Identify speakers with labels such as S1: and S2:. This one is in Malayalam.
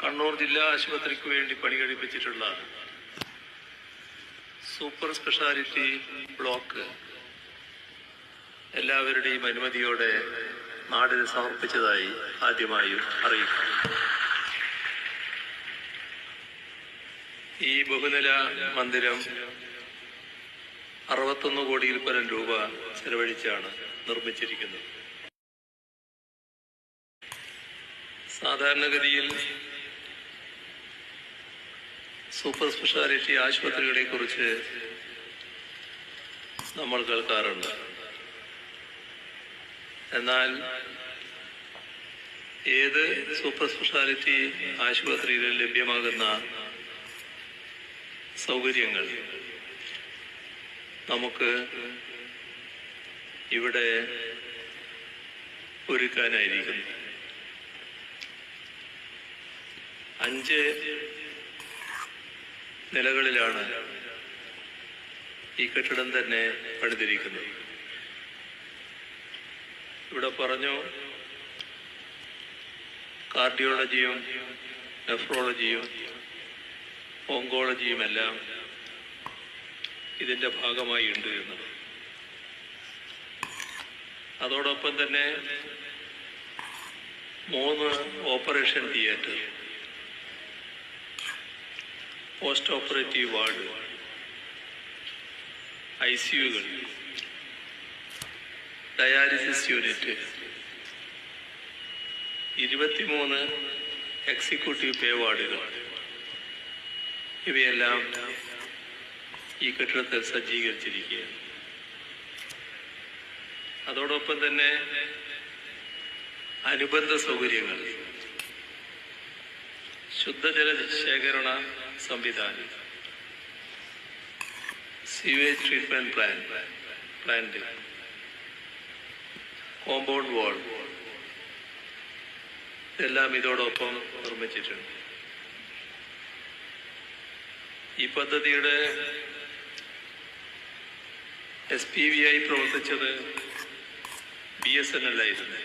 S1: കണ്ണൂർ ജില്ലാ ആശുപത്രിക്ക് വേണ്ടി പണി കഴിപ്പിച്ചിട്ടുള്ള സൂപ്പർ സ്പെഷ്യാലിറ്റി ബ്ലോക്ക് എല്ലാവരുടെയും അനുമതിയോടെ നാടിന് സമർപ്പിച്ചതായി ആദ്യമായും അറിയിക്കുന്നു. ഈ ബഹുനില മന്ദിരം 61 കോടിയിൽ പരം രൂപ ചെലവഴിച്ചാണ് നിർമ്മിച്ചിരിക്കുന്നത്. സാധാരണഗതിയിൽ സൂപ്പർ സ്പെഷ്യാലിറ്റി ആശുപത്രികളെ കുറിച്ച് നമ്മൾ കേൾക്കാറുണ്ട്. എന്നാൽ ഏത് സൂപ്പർ സ്പെഷ്യാലിറ്റി ആശുപത്രിയിലും ലഭ്യമാകുന്ന സൗകര്യങ്ങൾ നമുക്ക് ഇവിടെ ഒരുക്കാനായിരിക്കുന്നു. 5 നിലകളിലാണ് ഈ കെട്ടിടം തന്നെ പണിതിരിക്കുന്നത്. ഇവിടെ പറഞ്ഞു, കാർഡിയോളജിയും നെഫ്രോളജിയും ഓങ്കോളജിയുമെല്ലാം ഇതിൻ്റെ ഭാഗമായി ഉണ്ട് എന്നത്. അതോടൊപ്പം തന്നെ 3 operation theatre, post operative ward, ICUകൾ, ഡയാലിസിസ് യൂണിറ്റ്, 23 എക്സിക്യൂട്ടീവ് പേ വാർഡുകൾ, ഇവയെല്ലാം ഈ കെട്ടിടത്തിൽ സജ്ജീകരിച്ചിരിക്കുകയാണ്. അതോടൊപ്പം തന്നെ അനുബന്ധ സൗകര്യങ്ങൾ, ശുദ്ധജല ശേഖരണ സംവിധാനം, sewage treatment plant, compound wall, ഇതെല്ലാം ഇതോടൊപ്പം നിർമ്മിച്ചിട്ടുണ്ട്. ഈ പദ്ധതിയുടെ SPV ആയി പ്രവർത്തിച്ചത് BSNL ആയിരുന്നു.